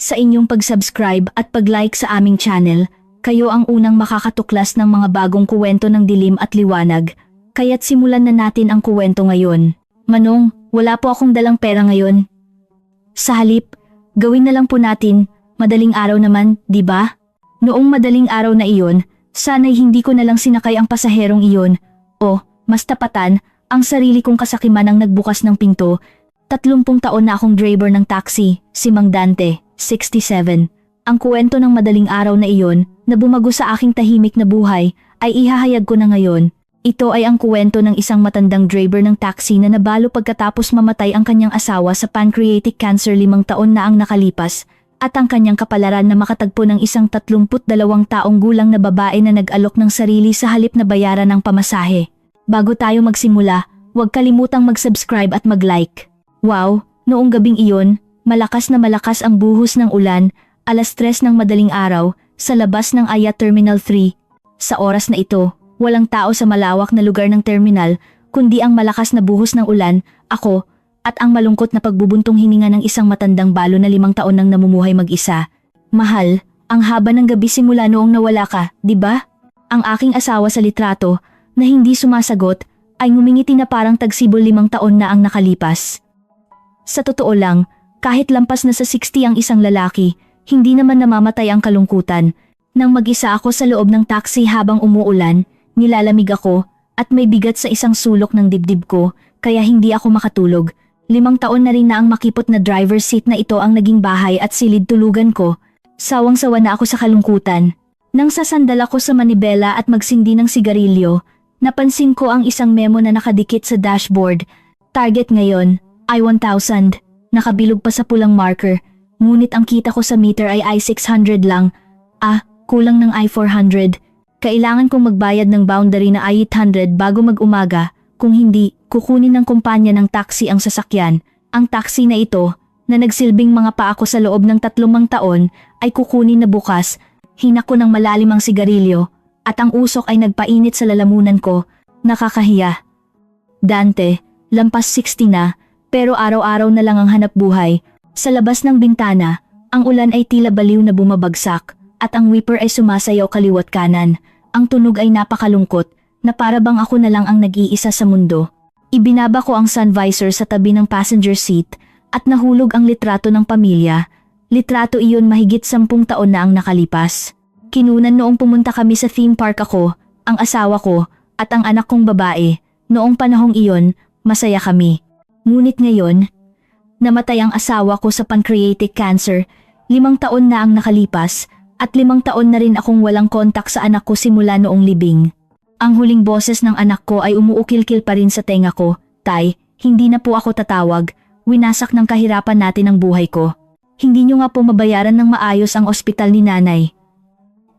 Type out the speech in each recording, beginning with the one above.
Sa inyong pag-subscribe at pag-like sa aming channel, kayo ang unang makakatuklas ng mga bagong kuwento ng dilim at liwanag. Kaya't simulan na natin ang kuwento ngayon. Manong, wala po akong dalang pera ngayon. Sa halip, gawin na lang po natin, madaling araw naman, di ba? Noong madaling araw na iyon, sana'y hindi ko na lang sinakay ang pasaherong iyon. O, mas tapatan, ang sarili kong kasakiman ang nagbukas ng pinto. 30 taon na akong driver ng taxi, si Mang Dante, 67. Ang kuwento ng madaling araw na iyon, na bumago sa aking tahimik na buhay, ay ihahayag ko na ngayon. Ito ay ang kuwento ng isang matandang driver ng taxi na nabalo pagkatapos mamatay ang kanyang asawa sa pancreatic cancer 5 taon na ang nakalipas, at ang kanyang kapalaran na makatagpo ng isang 32 taong gulang na babae na nag-alok ng sarili sa halip na bayaran ng pamasahe. Bago tayo magsimula, huwag kalimutang mag-subscribe at mag-like. Wow, noong gabing iyon, malakas na malakas ang buhos ng ulan, 3:00 ng madaling araw, sa labas ng Aya Terminal 3. Sa oras na ito, walang tao sa malawak na lugar ng terminal, kundi ang malakas na buhos ng ulan, ako, at ang malungkot na pagbubuntong hininga ng isang matandang balo na 5 taon nang namumuhay mag-isa. Mahal, ang haba ng gabi simula noong nawala ka, di ba? Ang aking asawa sa litrato, na hindi sumasagot, ay ngumingiti na parang tagsibol 5 taon na ang nakalipas. Sa totoo lang, kahit lampas na sa 60 ang isang lalaki, hindi naman namamatay ang kalungkutan. Nang mag-isa ako sa loob ng taxi habang umuulan, nilalamig ako, at may bigat sa isang sulok ng dibdib ko, kaya hindi ako makatulog. 5 taon na rin na ang makipot na driver seat na ito ang naging bahay at silid tulugan ko. Sawang-sawa na ako sa kalungkutan. Nang sasandal ako sa manibela at magsindi ng sigarilyo, napansin ko ang isang memo na nakadikit sa dashboard. Target ngayon, I-1000, nakabilog pa sa pulang marker, ngunit ang kita ko sa meter ay I-600 lang. Kulang ng I-400. Kailangan kong magbayad ng boundary na I-800 bago mag-umaga, kung hindi, kukunin ng kumpanya ng taxi ang sasakyan. Ang taxi na ito, na nagsilbing mga paa ko sa loob ng 3 taon, ay kukunin na bukas. Hinak ko ng malalim ang sigarilyo, at ang usok ay nagpainit sa lalamunan ko. Nakakahiya. Dante, lampas 60 na, pero araw-araw na lang ang hanap buhay. Sa labas ng bintana, ang ulan ay tila baliw na bumabagsak, at ang whipper ay sumasayaw kaliwat kanan. Ang tunog ay napakalungkot, na para bang ako na lang ang nag-iisa sa mundo. Ibinaba ko ang sun visor sa tabi ng passenger seat, at nahulog ang litrato ng pamilya. Litrato iyon mahigit 10 taon na ang nakalipas. Kinunan noong pumunta kami sa theme park ako, ang asawa ko, at ang anak kong babae. Noong panahong iyon, masaya kami. Ngunit ngayon, namatay ang asawa ko sa pancreatic cancer, 5 taon na ang nakalipas, at 5 taon na rin akong walang kontak sa anak ko simula noong libing. Ang huling boses ng anak ko ay umuukil-kil pa rin sa tenga ko. Tay, hindi na po ako tatawag, winasak ng kahirapan natin ang buhay ko. Hindi nyo nga po mabayaran ng maayos ang ospital ni nanay.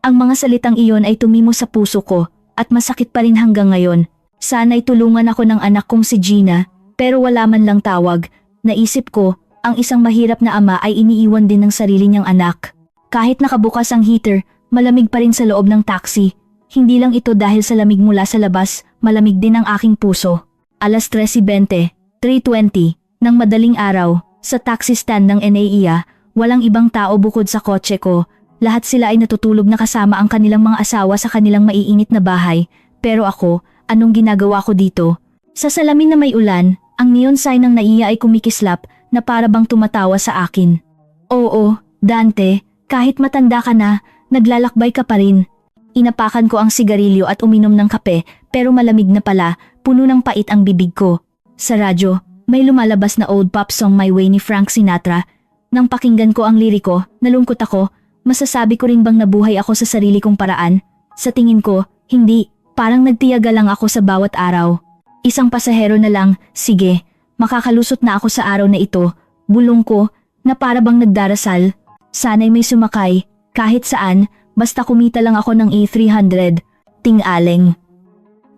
Ang mga salitang iyon ay tumimo sa puso ko, at masakit pa rin hanggang ngayon. Sana'y tulungan ako ng anak kong si Gina, pero wala man lang tawag. Naisip ko, ang isang mahirap na ama ay iniiwan din ng sarili niyang anak. Kahit nakabukas ang heater, malamig pa rin sa loob ng taxi. Hindi lang ito dahil sa lamig mula sa labas, malamig din ang aking puso. 3:20, 3:20, ng madaling araw, sa taxi stand ng NAIA, walang ibang tao bukod sa kotse ko. Lahat sila ay natutulog na kasama ang kanilang mga asawa sa kanilang maiinit na bahay. Pero ako, anong ginagawa ko dito? Sa salamin na may ulan, ang neon sign ng NAIA ay kumikislap na para bang tumatawa sa akin. Oo, Dante, kahit matanda ka na, naglalakbay ka pa rin. Inapakan ko ang sigarilyo at uminom ng kape, pero malamig na pala, puno ng pait ang bibig ko. Sa radyo, may lumalabas na old pop song My Way ni Frank Sinatra. Nang pakinggan ko ang liriko, nalungkot ako. Masasabi ko rin bang nabuhay ako sa sarili kong paraan? Sa tingin ko, hindi. Parang nagtiyaga lang ako sa bawat araw. Isang pasahero na lang, sige. Makakalusot na ako sa araw na ito. Bulong ko, na para bang nagdarasal. Sana'y may sumakay, kahit saan, basta kumita lang ako ng A300. Ting-aling.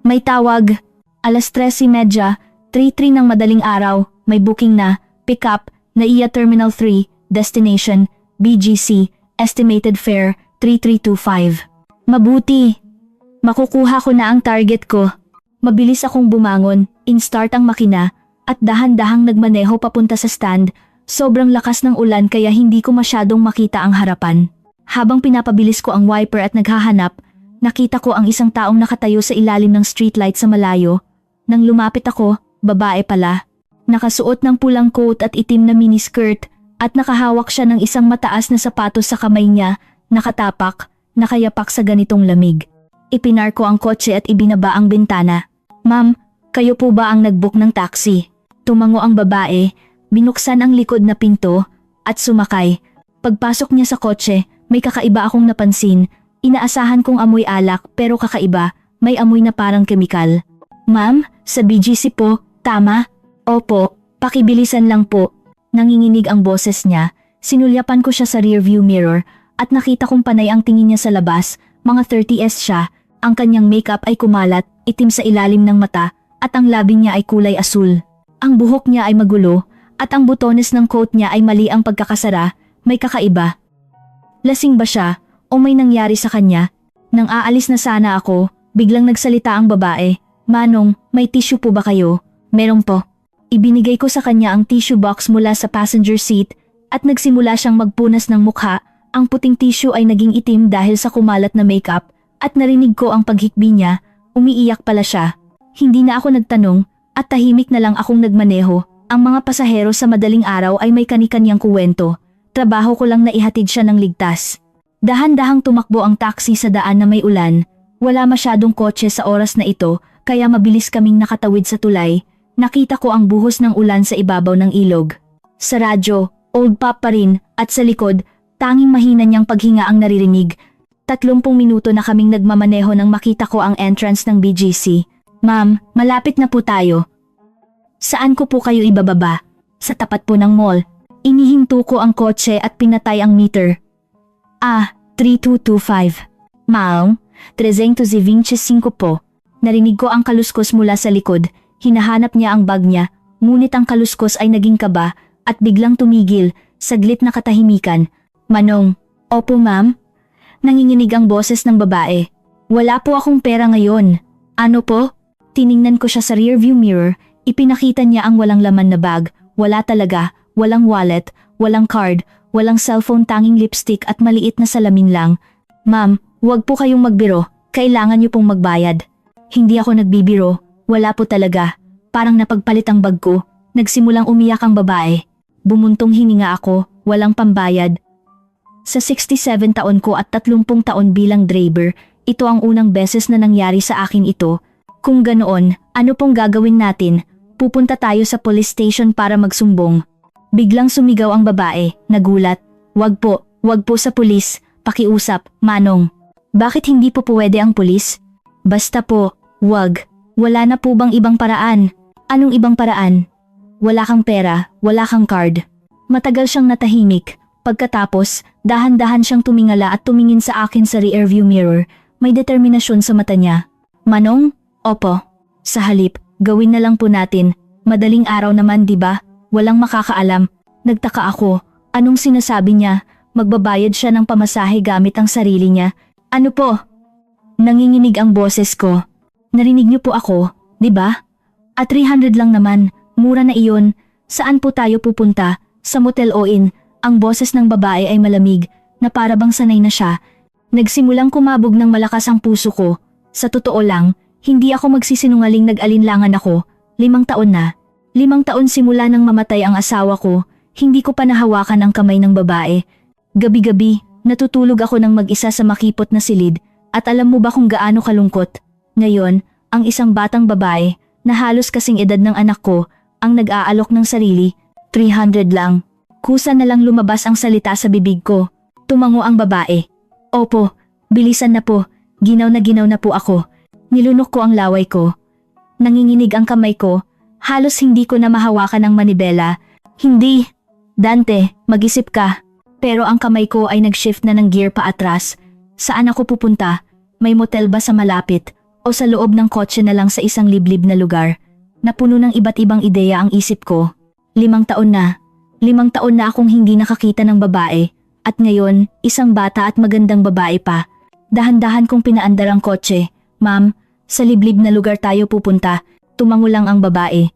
May tawag. 3:30, 3:03 ng madaling araw, may booking na, pick up, NAIA Terminal 3, destination, BGC, estimated fare, 3325. Mabuti. Makukuha ko na ang target ko. Mabilis akong bumangon, in-start ang makina, at dahan-dahang nagmaneho papunta sa stand. Sobrang lakas ng ulan kaya hindi ko masyadong makita ang harapan. Habang pinapabilis ko ang wiper at naghahanap, nakita ko ang isang taong nakatayo sa ilalim ng streetlight sa malayo. Nang lumapit ako, babae pala. Nakasuot ng pulang coat at itim na miniskirt at nakahawak siya ng isang mataas na sapatos sa kamay niya, nakatapak, nakayapak sa ganitong lamig. Ipinar ko ang kotse at ibinaba ang bintana. Ma'am, kayo po ba ang nag-book ng taxi? Tumango ang babae, binuksan ang likod na pinto, at sumakay. Pagpasok niya sa kotse, may kakaiba akong napansin. Inaasahan kong amoy alak pero kakaiba, may amoy na parang kemikal. Ma'am, sa BGC po, tama? Opo, pakibilisan lang po. Nanginginig ang boses niya, sinulyapan ko siya sa rearview mirror at nakita kong panay ang tingin niya sa labas, mga 30s siya, ang kanyang makeup ay kumalat, itim sa ilalim ng mata at ang labi niya ay kulay asul. Ang buhok niya ay magulo at ang butones ng coat niya ay mali ang pagkakasara, may kakaiba. Lasing ba siya o may nangyari sa kanya? Nang aalis na sana ako, biglang nagsalita ang babae. Manong, may tissue po ba kayo? Meron po. Ibinigay ko sa kanya ang tissue box mula sa passenger seat at nagsimula siyang magpunas ng mukha. Ang puting tissue ay naging itim dahil sa kumalat na makeup at narinig ko ang paghikbi niya, umiiyak pala siya. Hindi na ako nagtanong at tahimik na lang akong nagmaneho. Ang mga pasahero sa madaling araw ay may kani-kanyang kuwento. Trabaho ko lang na ihatid siya ng ligtas. Dahan-dahang tumakbo ang taxi sa daan na may ulan. Wala masyadong kotse sa oras na ito kaya mabilis kaming nakatawid sa tulay. Nakita ko ang buhos ng ulan sa ibabaw ng ilog. Sa radyo, old pop pa rin at sa likod, tanging mahina niyang paghinga ang naririnig. 30 minuto na kaming nagmamaneho nang makita ko ang entrance ng BGC. Ma'am, malapit na po tayo. Saan ko po kayo ibababa? Sa tapat po ng mall. Inihinto ko ang kotse at pinatay ang meter. 3225. Ma'am, 325 po. Narinig ko ang kaluskos mula sa likod. Hinahanap niya ang bag niya, ngunit ang kaluskos ay naging kaba at biglang tumigil, saglit na katahimikan. Manong, opo ma'am? Nanginginig ang boses ng babae. Wala po akong pera ngayon. Ano po? Tiningnan ko siya sa rearview mirror, ipinakita niya ang walang laman na bag, wala talaga, walang wallet, walang card, walang cellphone, tanging lipstick at maliit na salamin lang. Ma'am, huwag po kayong magbiro, kailangan niyo pong magbayad. Hindi ako nagbibiro, wala po talaga. Parang napagpalit ang bag ko, nagsimulang umiyak ang babae. Bumuntong hininga ako, walang pambayad. Sa 67 taon ko at 30 taon bilang driver, ito ang unang beses na nangyari sa akin ito. Kung ganoon, ano pong gagawin natin? Pupunta tayo sa police station para magsumbong. Biglang sumigaw ang babae, nagulat. Wag po sa pulis, pakiusap, Manong. Bakit hindi po pwede ang pulis? Basta po, wag. Wala na po bang ibang paraan? Anong ibang paraan? Wala kang pera, wala kang card. Matagal siyang natahimik. Pagkatapos, dahan-dahan siyang tumingala at tumingin sa akin sa rearview mirror. May determinasyon sa mata niya. Manong? Opo. Sa halip, gawin na lang po natin. Madaling araw naman, di ba? Walang makakaalam. Nagtaka ako. Anong sinasabi niya? Magbabayad siya ng pamasahe gamit ang sarili niya. Ano po? Nanginginig ang boses ko. Narinig niyo po ako, di ba? At 300 lang naman, mura na iyon. Saan po tayo pupunta? Sa motel o inn? Ang boses ng babae ay malamig, na para bang sanay na siya. Nagsimulang kumabog ng malakas ang puso ko. Sa totoo lang, hindi ako magsisinungaling, nag-alinlangan ako. 5 taon na. 5 taon simula nang mamatay ang asawa ko, hindi ko pa nahawakan ang kamay ng babae. Gabi-gabi, natutulog ako ng mag-isa sa makipot na silid, at alam mo ba kung gaano kalungkot? Ngayon, ang isang batang babae, na halos kasing edad ng anak ko, ang nag-aalok ng sarili, 300 lang. Kusa na lang lumabas ang salita sa bibig ko. Tumango ang babae. Opo, bilisan na po, ginaw na po ako. Nilunok ko ang laway ko. Nanginginig ang kamay ko, halos hindi ko na mahawakan ang manibela. Hindi. Dante, mag-isip ka. Pero ang kamay ko ay nag-shift na ng gear pa atras. Saan ako pupunta? May motel ba sa malapit? O sa loob ng kotse na lang sa isang liblib na lugar? Napuno ng iba't ibang ideya ang isip ko. 5 taon na. 5 taon na akong hindi nakakita ng babae. At ngayon, isang bata at magandang babae pa. Dahan-dahan kong pinaandar ang kotse. Ma'am, sa liblib na lugar tayo pupunta. Tumango lang ang babae.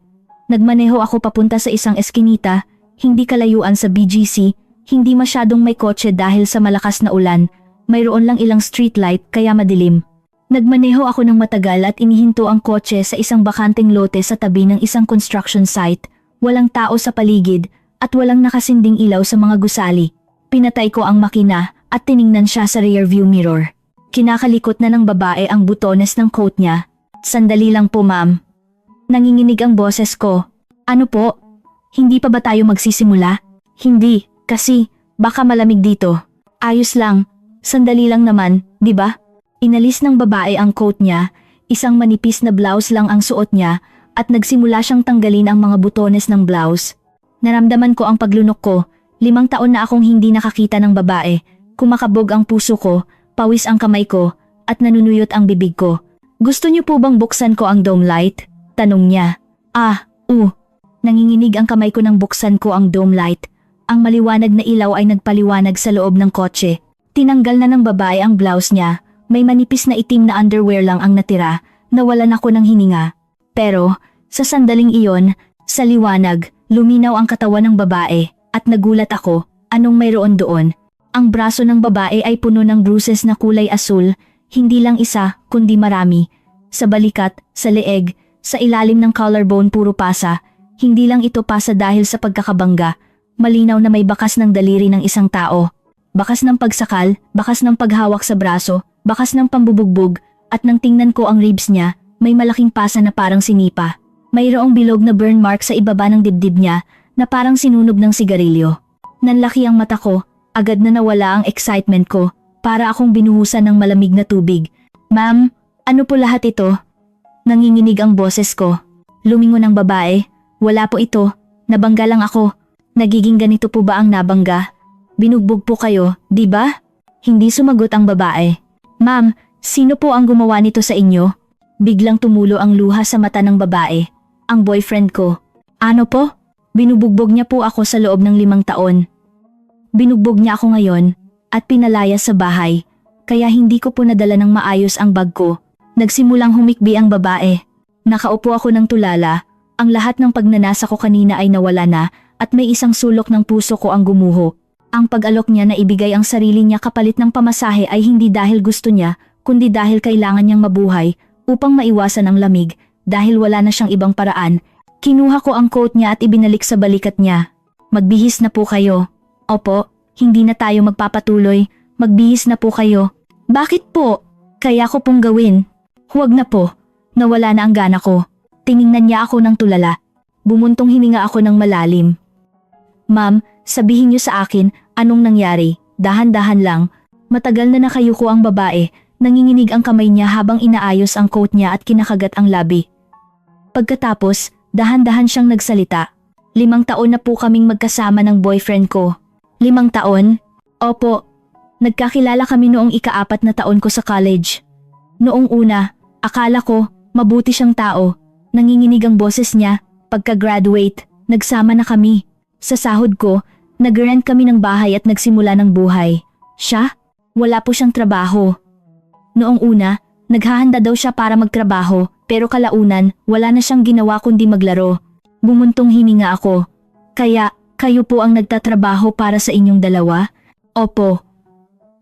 Nagmaneho ako papunta sa isang eskinita. hindi kalayuan sa BGC, hindi masyadong may kotse dahil sa malakas na ulan. Mayroon lang ilang streetlight kaya madilim. Nagmaneho ako ng matagal at inihinto ang kotse sa isang bakanteng lote sa tabi ng isang construction site. Walang tao sa paligid at walang nakasinding ilaw sa mga gusali. Pinatay ko ang makina at tiningnan siya sa rearview mirror. Kinakalikot na ng babae ang butones ng coat niya. Sandali lang po ma'am. Nanginginig ang boses ko. Ano po? Hindi pa ba tayo magsisimula? Hindi, kasi baka malamig dito. Ayos lang. Sandali lang naman, di ba? Inalis ng babae ang coat niya, isang manipis na blouse lang ang suot niya at nagsimula siyang tanggalin ang mga butones ng blouse. Naramdaman ko ang paglunok ko, 5 taon na akong hindi nakakita ng babae. Kumakabog ang puso ko, pawis ang kamay ko, at nanunuyot ang bibig ko. Gusto niyo po bang buksan ko ang dome light? Tanong niya. Nanginginig ang kamay ko nang buksan ko ang dome light. Ang maliwanag na ilaw ay nagpaliwanag sa loob ng kotse. Tinanggal na ng babae ang blouse niya. May manipis na itim na underwear lang ang natira. Nawalan ako ng hininga. Pero, sa sandaling iyon, sa liwanag, luminaw ang katawan ng babae at nagulat ako, anong mayroon doon? Ang braso ng babae ay puno ng bruises na kulay asul, hindi lang isa, kundi marami. Sa balikat, sa leeg, sa ilalim ng collarbone puro pasa. Hindi lang ito pasa dahil sa pagkakabangga. Malinaw na may bakas ng daliri ng isang tao. Bakas ng pagsakal, bakas ng paghawak sa braso, bakas ng pambubugbog, at nang tingnan ko ang ribs niya, may malaking pasa na parang sinipa. Mayroong bilog na burn mark sa ibaba ng dibdib niya na parang sinunog ng sigarilyo. Nanlaki ang mata ko, agad na nawala ang excitement ko, para akong binuhusan ng malamig na tubig. Ma'am, ano po lahat ito? Nanginginig ang boses ko. Lumingon ang babae. Wala po ito, nabangga lang ako. Nagiging ganito po ba ang nabangga? Binugbog po kayo, di ba? Hindi sumagot ang babae. Ma'am, sino po ang gumawa nito sa inyo? Biglang tumulo ang luha sa mata ng babae. Ang boyfriend ko. Ano po? Binubugbog niya po ako sa loob ng 5 taon. Binugbog niya ako ngayon at pinalaya sa bahay. Kaya hindi ko po nadala ng maayos ang bag ko. Nagsimulang humikbi ang babae. Nakaupo ako ng tulala. Ang lahat ng pagnanasa ko kanina ay nawala na at may isang sulok ng puso ko ang gumuho. Ang pag-alok niya na ibigay ang sarili niya kapalit ng pamasahe ay hindi dahil gusto niya, kundi dahil kailangan niyang mabuhay upang maiwasan ang lamig dahil wala na siyang ibang paraan. Kinuha ko ang coat niya at ibinalik sa balikat niya. Magbihis na po kayo. Opo, hindi na tayo magpapatuloy. Magbihis na po kayo. Bakit po? Kaya ko pong gawin. Huwag na po. Nawala na ang gana ko. Tiningnan niya ako ng tulala. Bumuntong hininga ako ng malalim. Ma'am, sabihin niyo sa akin anong nangyari. Dahan-dahan lang. Matagal na nakayuko ang babae. Nanginginig ang kamay niya habang inaayos ang coat niya at kinakagat ang labi. Pagkatapos, dahan-dahan siyang nagsalita. 5 taon na po kaming magkasama ng boyfriend ko. 5 taon? Opo. Nagkakilala kami noong ika-4 na taon ko sa college. Noong una, akala ko, mabuti siyang tao. Nanginginig ang boses niya. Pagka-graduate, nagsama na kami. Sa sahod ko, nag-rent kami ng bahay at nagsimula ng buhay. Siya? Wala po siyang trabaho. Noong una, naghahanda daw siya para magtrabaho, pero kalaunan, wala na siyang ginawa kundi maglaro. Bumuntong hininga ako. Kaya, kayo po ang nagtatrabaho para sa inyong dalawa? Opo.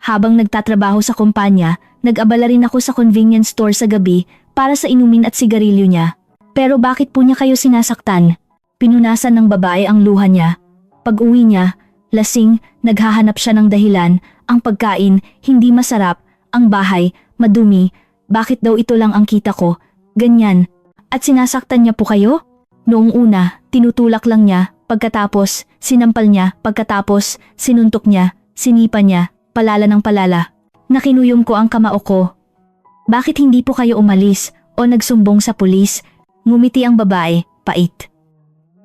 Habang nagtatrabaho sa kumpanya, nag-abala rin ako sa convenience store sa gabi para sa inumin at sigarilyo niya. Pero bakit po niya kayo sinasaktan? Pinunasan ng babae ang luha niya. Pag-uwi niya, lasing, naghahanap siya ng dahilan. Ang pagkain, hindi masarap. Ang bahay, madumi. Bakit daw ito lang ang kita ko? Ganyan. At sinasaktan niya po kayo? Noong una, tinutulak lang niya. Pagkatapos, sinampal niya. Pagkatapos, sinuntok niya. Sinipa niya. Palala ng palala. Nakinuyom ko ang kamao ko. Bakit hindi po kayo umalis o nagsumbong sa pulis? Ngumiti ang babae, pait.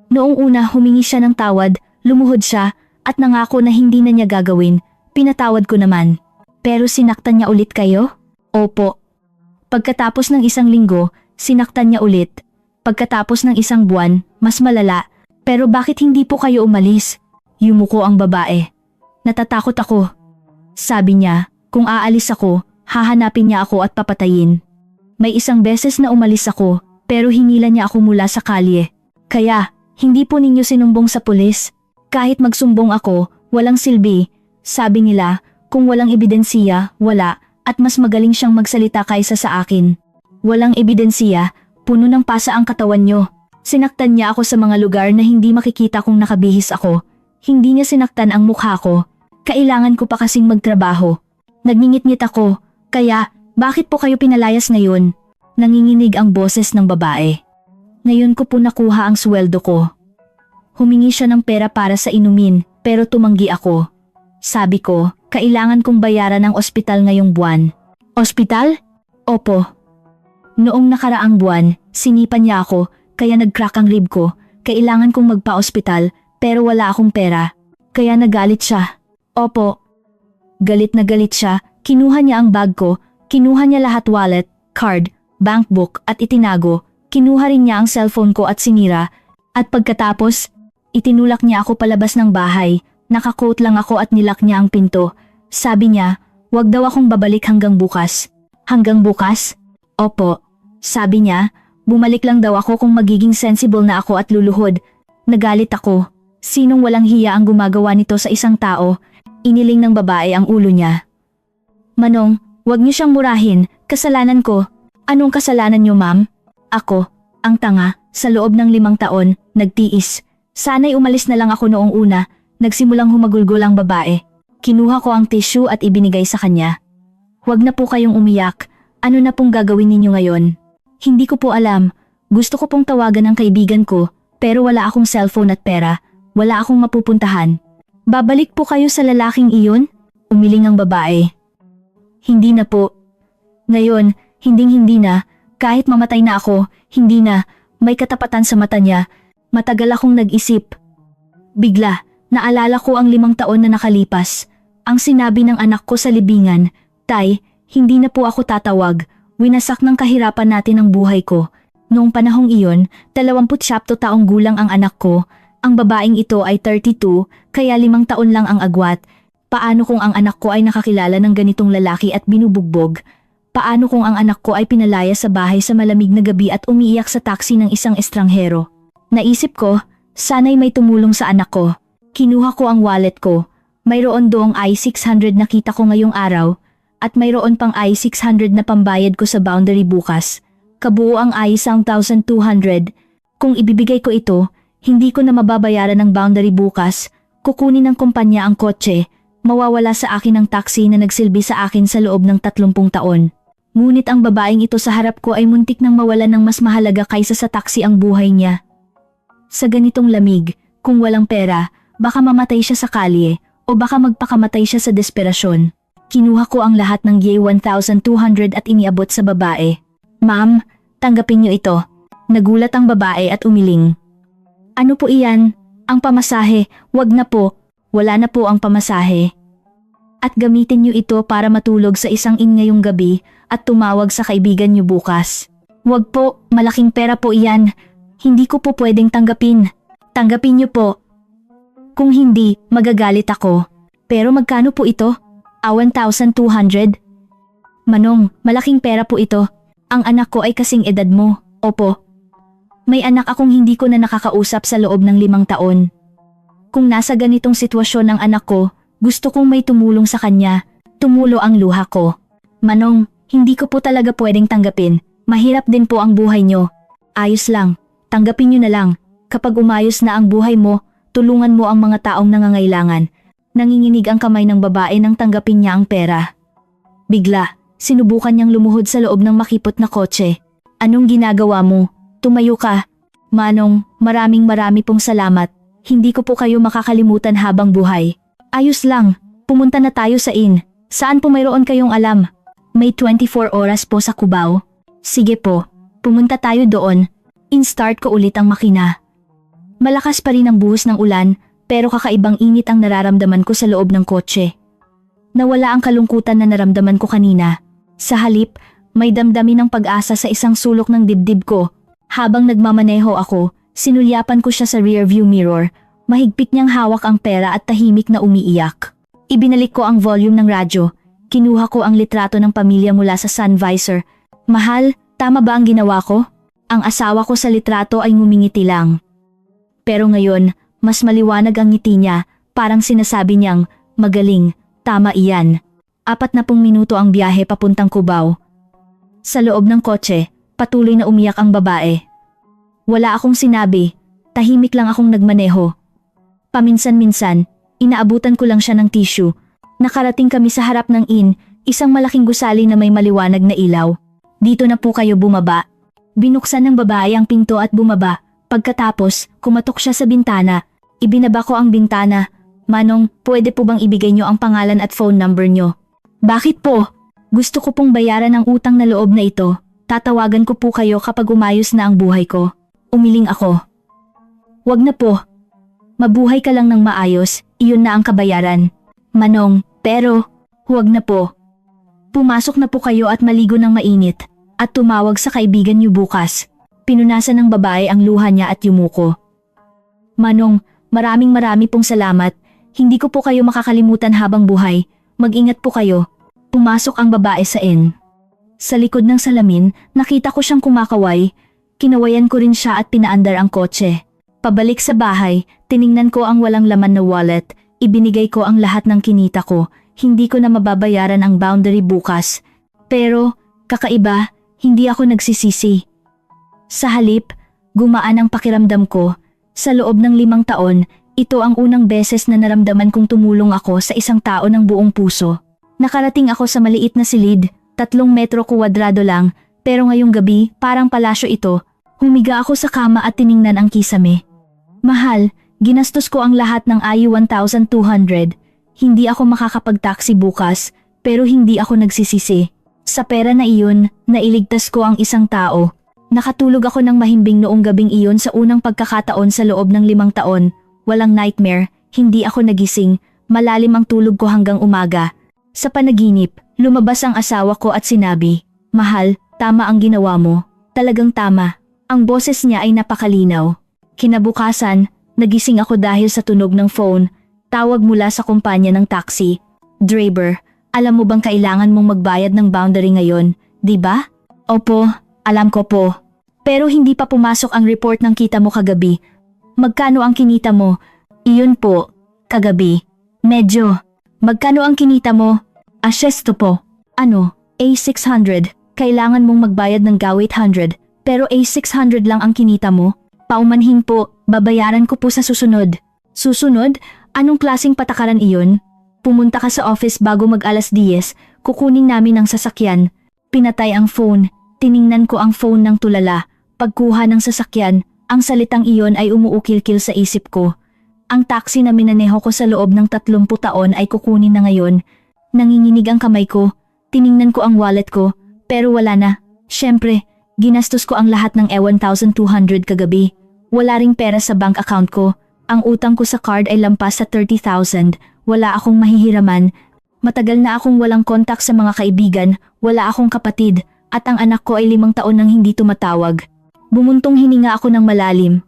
Noong una humingi siya ng tawad, lumuhod siya at nangako na hindi na niya gagawin. Pinatawad ko naman. Pero sinaktan niya ulit kayo? Opo. Pagkatapos ng 1 linggo, sinaktan niya ulit. Pagkatapos ng 1 buwan, mas malala. Pero bakit hindi po kayo umalis? Yumuko ang babae. Natatakot ako. Sabi niya, kung aalis ako, hahanapin niya ako at papatayin. May 1 beses na umalis ako, pero hinila niya ako mula sa kalye. Kaya, hindi po ninyo sinumbong sa pulis? Kahit magsumbong ako, walang silbi. Sabi nila, kung walang ebidensiya, wala, at mas magaling siyang magsalita kaysa sa akin. Walang ebidensiya, puno ng pasa ang katawan niyo. Sinaktan niya ako sa mga lugar na hindi makikita kung nakabihis ako. Hindi niya sinaktan ang mukha ko. Kailangan ko pa kasing magtrabaho. Nagngingit-ngit ako, kaya bakit po kayo pinalayas ngayon? Nanginginig ang boses ng babae. Ngayon ko po nakuha ang sweldo ko. Humingi siya ng pera para sa inumin, pero tumanggi ako. Sabi ko, kailangan kong bayaran ang ospital ngayong buwan. Ospital? Opo. Noong nakaraang buwan, sinipan niya ako, kaya nag-crack ang rib ko. Kailangan kong magpa-ospital, pero wala akong pera. Kaya nagalit siya. Opo. Galit na galit siya, kinuha niya ang bag ko, kinuha niya lahat wallet, card, bankbook at itinago. Kinuha rin niya ang cellphone ko at sinira. At pagkatapos, itinulak niya ako palabas ng bahay. Nakakoat lang ako at nilak niya ang pinto. Sabi niya, wag daw akong babalik hanggang bukas. Hanggang bukas? Opo. Sabi niya, bumalik lang daw ako kung magiging sensible na ako at luluhod. Nagalit ako. Sinong walang hiya ang gumagawa nito sa isang tao? Iniling ng babae ang ulo niya. Manong, wag niyo siyang murahin. Kasalanan ko. Anong kasalanan niyo, ma'am? Ako, ang tanga, sa loob ng 5 taon, nagtiis. Sana'y umalis na lang ako noong una. Nagsimulang humagulgol ang babae. Kinuha ko ang tissue at ibinigay sa kanya. Huwag na po kayong umiyak. Ano na pong gagawin ninyo ngayon? Hindi ko po alam. Gusto ko pong tawagan ang kaibigan ko, pero wala akong cellphone at pera. Wala akong mapupuntahan. Babalik po kayo sa lalaking iyon? Umiling ang babae. Hindi na po. Ngayon, hindi na. Kahit mamatay na ako, hindi na. May katapatan sa mata niya. Matagal akong nag-isip. Bigla, naalala ko ang 5 taon na nakalipas. Ang sinabi ng anak ko sa libingan, Tay, hindi na po ako tatawag. Winasak ng kahirapan natin ang buhay ko. Noong panahong iyon, 27 taong gulang ang anak ko. Ang babaeng ito ay 32, kaya 5 taon lang ang agwat. Paano kung ang anak ko ay nakakilala ng ganitong lalaki at binubugbog? Paano kung ang anak ko ay pinalaya sa bahay sa malamig na gabi at umiiyak sa taxi ng isang estranghero? Naisip ko, sana'y may tumulong sa anak ko. Kinuha ko ang wallet ko. Mayroon doong I-600 na kita ko ngayong araw at mayroon pang I-600 na pambayad ko sa boundary bukas. Kabuo ang I-1,200. Kung ibibigay ko ito, hindi ko na mababayaran ng boundary bukas. Kukunin ng kumpanya ang kotse. Mawawala sa akin ang taxi na nagsilbi sa akin sa loob ng 30 taon. Ngunit ang babaeng ito sa harap ko ay muntik nang mawalan ng mas mahalaga kaysa sa taxi ang buhay niya. Sa ganitong lamig, kung walang pera, baka mamatay siya sa kalye o baka magpakamatay siya sa desperasyon. Kinuha ko ang lahat ng Y1,200 at iniabot sa babae. Ma'am, tanggapin niyo ito. Nagulat ang babae at umiling. Ano po iyan? Ang pamasahe, wag na po. Wala na po ang pamasahe. At gamitin niyo ito para matulog sa isang inn ngayong gabi at tumawag sa kaibigan niyo bukas. Wag po, malaking pera po iyan. Hindi ko po pwedeng tanggapin. Tanggapin niyo po. Kung hindi, magagalit ako. Pero magkano po ito? 1,200? Manong, malaking pera po ito. Ang anak ko ay kasing edad mo. Opo. May anak akong hindi ko na nakakausap sa loob ng 5 taon. Kung nasa ganitong sitwasyon ang anak ko, gusto kong may tumulong sa kanya. Tumulo ang luha ko. Manong, hindi ko po talaga pwedeng tanggapin. Mahirap din po ang buhay niyo. Ayos lang. Tanggapin niyo na lang. Kapag umayos na ang buhay mo, tulungan mo ang mga taong nangangailangan. Nanginginig ang kamay ng babae nang tanggapin niya ang pera. Bigla, sinubukan niyang lumuhod sa loob ng makipot na kotse. Anong ginagawa mo? Tumayo ka. Manong, maraming pong salamat. Hindi ko po kayo makakalimutan habang buhay. Ayos lang, pumunta na tayo sa inn. Saan po mayroon kayong alam? May 24 oras po sa Cubao. Sige po, pumunta tayo doon. In-start ko ulit ang makina. Malakas pa rin ang buhos ng ulan, pero kakaibang init ang nararamdaman ko sa loob ng kotse. Nawala ang kalungkutan na naramdaman ko kanina. Sa halip, may damdamin ng pag-asa sa isang sulok ng dibdib ko. Habang nagmamaneho ako, sinulyapan ko siya sa rearview mirror. Mahigpit niyang hawak ang pera at tahimik na umiiyak. Ibinalik ko ang volume ng radyo. Kinuha ko ang litrato ng pamilya mula sa sun visor. Mahal, tama ba ang ginawa ko? Ang asawa ko sa litrato ay ngumingiti lang. Pero ngayon, Mas maliwanag ang ngiti niya, parang sinasabi niyang, magaling, tama iyan. 40 minuto ang biyahe papuntang Cubao. Sa loob ng kotse, patuloy na umiyak ang babae. Wala akong sinabi, tahimik lang akong nagmaneho. Paminsan-minsan, inaabutan ko lang siya ng tissue. Nakarating kami sa harap ng inn, isang malaking gusali na may maliwanag na ilaw. Dito na po kayo bumaba. Binuksan ng babae ang pinto at bumaba. Pagkatapos, kumatok siya sa bintana. Ibinaba ko ang bintana. Manong, pwede po bang ibigay niyo ang pangalan at phone number niyo? Bakit po? Gusto ko pong bayaran ang utang na loob na ito. Tatawagan ko po kayo kapag umayos na ang buhay ko. Umiling ako. Wag na po. Mabuhay ka lang ng maayos, iyon na ang kabayaran. Manong, pero, huwag na po. Pumasok na po kayo at maligo ng mainit, at tumawag sa kaibigan niyo bukas. Pinunasan ng babae ang luha niya at yumuko. Manong, maraming pong salamat. Hindi ko po kayo makakalimutan habang buhay. Mag-ingat po kayo. Pumasok ang babae sa inn. Sa likod ng salamin, nakita ko siyang kumakaway. Kinawayan ko rin siya at pinaandar ang kotse. Pabalik sa bahay, tiningnan ko ang walang laman na wallet. Ibinigay ko ang lahat ng kinita ko. Hindi ko na mababayaran ang boundary bukas. Pero, kakaiba, hindi ako nagsisisi. Sa halip, gumaan ang pakiramdam ko. Sa loob ng 5 taon, ito ang unang beses na naramdaman kong tumulong ako sa isang tao ng buong puso. Nakarating ako sa maliit na silid, 3 metro kuwadrado lang, pero ngayong gabi parang palasyo ito. Humiga ako sa kama at tiningnan ang kisame. Mahal, ginastos ko ang lahat ng IU 1,200. Hindi ako makakapag-taxi bukas, pero hindi ako nagsisisi. Sa pera na iyon, nailigtas ko ang isang tao. Nakatulog ako ng mahimbing noong gabing iyon sa unang pagkakataon sa loob ng 5 taon. Walang nightmare, hindi ako nagising, malalim ang tulog ko hanggang umaga. Sa panaginip, lumabas ang asawa ko at sinabi, "Mahal, tama ang ginawa mo. Talagang tama." Ang boses niya ay napakalinaw. Kinabukasan, nagising ako dahil sa tunog ng phone. Tawag mula sa kumpanya ng taxi. "Driver, alam mo bang kailangan mong magbayad ng boundary ngayon, di ba?" "Opo, alam ko po. Pero hindi pa pumasok ang report ng kita mo kagabi. Magkano ang kinita mo?" "Iyon po, kagabi." "Medyo. Magkano ang kinita mo?" "Asyesto po." "Ano, A600. Kailangan mong magbayad ng GAW 800, pero A600 lang ang kinita mo?" "Paumanhin po, babayaran ko po sa susunod." "Susunod? Anong klaseng patakaran iyon?" "Pumunta ka sa office bago mag-alas 10, kukunin namin ang sasakyan." Pinatay ang phone. Tiningnan ko ang phone ng tulala. Pagkuha ng sasakyan, ang salitang iyon ay umuukil-kil sa isip ko. Ang taxi na minaneho ko sa loob ng 30 taon ay kukunin na ngayon. Nanginginig ang kamay ko. Tiningnan ko ang wallet ko, pero wala na. Siyempre, ginastos ko ang lahat ng 1,200 kagabi. Wala ring pera sa bank account ko. Ang utang ko sa card ay lampas sa 30,000. Wala akong mahihiraman. Matagal na akong walang kontak sa mga kaibigan, wala akong kapatid, at ang anak ko ay 5 taon nang hindi tumatawag. Bumuntong hininga ako ng malalim.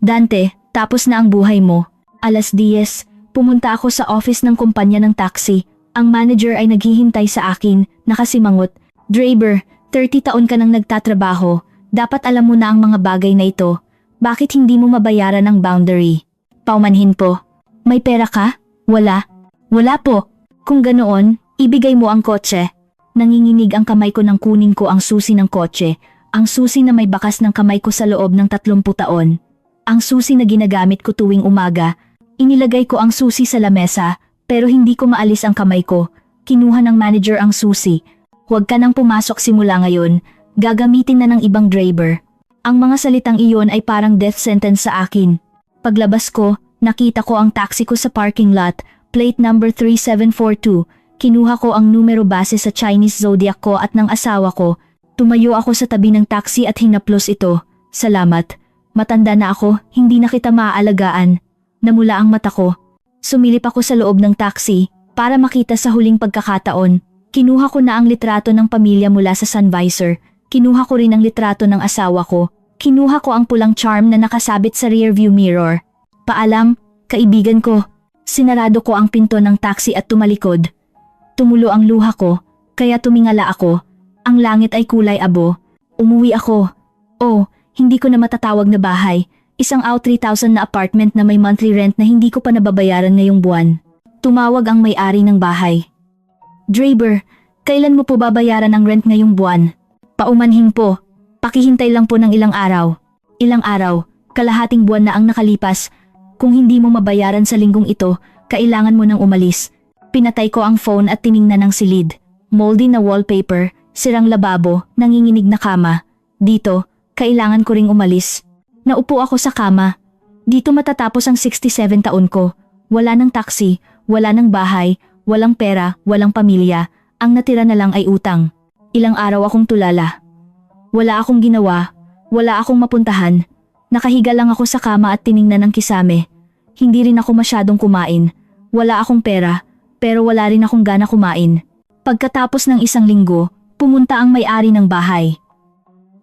"Dante, tapos na ang buhay mo." Alas 10, pumunta ako sa office ng kumpanya ng taxi. Ang manager ay naghihintay sa akin, nakasimangot. "Driver, 30 taon ka nang nagtatrabaho. Dapat alam mo na ang mga bagay na ito. Bakit hindi mo mabayaran ang boundary?" "Paumanhin po." "May pera ka?" "Wala." "Wala po." "Kung ganoon, ibigay mo ang kotse." Nanginginig ang kamay ko nang kunin ko ang susi ng kotse. Ang susi na may bakas ng kamay ko sa loob ng 30 taon. Ang susi na ginagamit ko tuwing umaga. Inilagay ko ang susi sa lamesa, pero hindi ko maalis ang kamay ko. Kinuha ng manager ang susi. "Huwag ka nang pumasok simula ngayon. Gagamitin na ng ibang driver." Ang mga salitang iyon ay parang death sentence sa akin. Paglabas ko, nakita ko ang taxi ko sa parking lot, plate number 3742. Kinuha ko ang numero base sa Chinese zodiac ko at ng asawa ko. Tumayo ako sa tabi ng taxi at hinaplos ito. "Salamat. Matanda na ako, hindi na kita maaalagaan." Namula ang mata ko. Sumilip ako sa loob ng taxi para makita sa huling pagkakataon. Kinuha ko na ang litrato ng pamilya mula sa sun visor. Kinuha ko rin ang litrato ng asawa ko. Kinuha ko ang pulang charm na nakasabit sa rearview mirror. "Paalam, kaibigan ko." Sinarado ko ang pinto ng taxi at tumalikod. Tumulo ang luha ko, kaya tumingala ako. Ang langit ay kulay abo. Umuwi ako. Oh, hindi ko na matatawag na bahay. isang out 3,000 na apartment na may monthly rent na hindi ko pa nababayaran ngayong buwan. Tumawag ang may-ari ng bahay. Draber, kailan mo po babayaran ang rent ngayong buwan? Paumanhin po. Pakihintay lang po ng ilang araw. Ilang araw, kalahating buwan na ang nakalipas. Kung hindi mo mabayaran sa linggong ito, kailangan mo nang umalis. Pinatay ko ang phone at tiningnan ng silid. Moldy na wallpaper, sirang lababo, nanginginig na kama. Dito, kailangan ko ring umalis. Naupo ako sa kama. Dito matatapos ang 67 taon ko. Wala ng taxi, wala ng bahay, walang pera, walang pamilya. Ang natira na lang ay utang. Ilang araw akong tulala. Wala akong ginawa, wala akong mapuntahan. Nakahiga lang ako sa kama at tiningnan ng kisame. Hindi rin ako masyadong kumain. Wala akong pera, pero wala rin akong gana kumain. Pagkatapos ng isang linggo, pumunta ang may-ari ng bahay.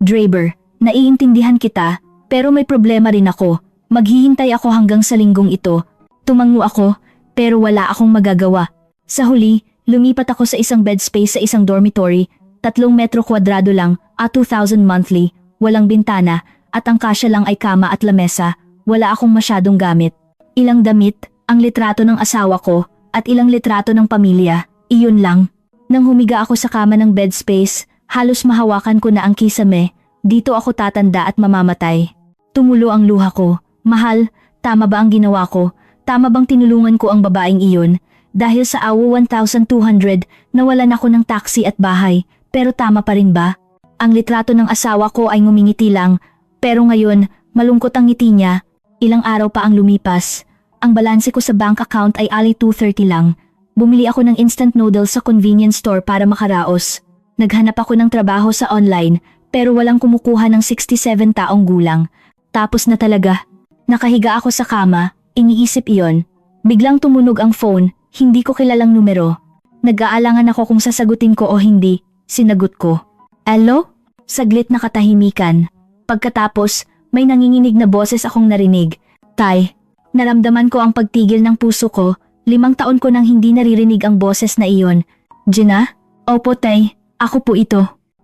Draber, naiintindihan kita, pero may problema rin ako. Maghihintay ako hanggang sa linggong ito. Tumango ako, pero wala akong magagawa. Sa huli, lumipat ako sa isang bed space sa isang dormitory, 3 metro kwadrado lang, at 2,000 monthly, walang bintana, at ang kasya lang ay kama at lamesa. Wala akong masyadong gamit. Ilang damit, ang litrato ng asawa ko, at ilang litrato ng pamilya, iyon lang. Nang humiga ako sa kama ng bed space, halos mahawakan ko na ang kisame. Dito ako tatanda at mamamatay. Tumulo ang luha ko. Mahal, tama ba ang ginawa ko? Tama bang tinulungan ko ang babaeng iyon? Dahil sa awo 1,200, nawalan ako ng taxi at bahay. Pero tama pa rin ba? Ang litrato ng asawa ko ay ngumingiti lang. Pero ngayon, malungkot ang ngiti niya. Ilang araw pa ang lumipas. Ang balanse ko sa bank account ay ali 230 lang. Bumili ako ng instant noodles sa convenience store para makaraos. Naghanap ako ng trabaho sa online, pero walang kumukuha ng 67 taong gulang. Tapos na talaga. Nakahiga ako sa kama, iniisip iyon. Biglang tumunog ang phone, hindi ko kilalang numero. Nag-aalangan ako kung sasagutin ko o hindi. Sinagot ko. Hello? Saglit na katahimikan. Pagkatapos, may nanginginig na boses akong narinig. Tay, naramdaman ko ang pagtigil ng puso ko. 5 taon ko nang hindi naririnig ang boses na iyon. Gina? Opo tay, ako po ito.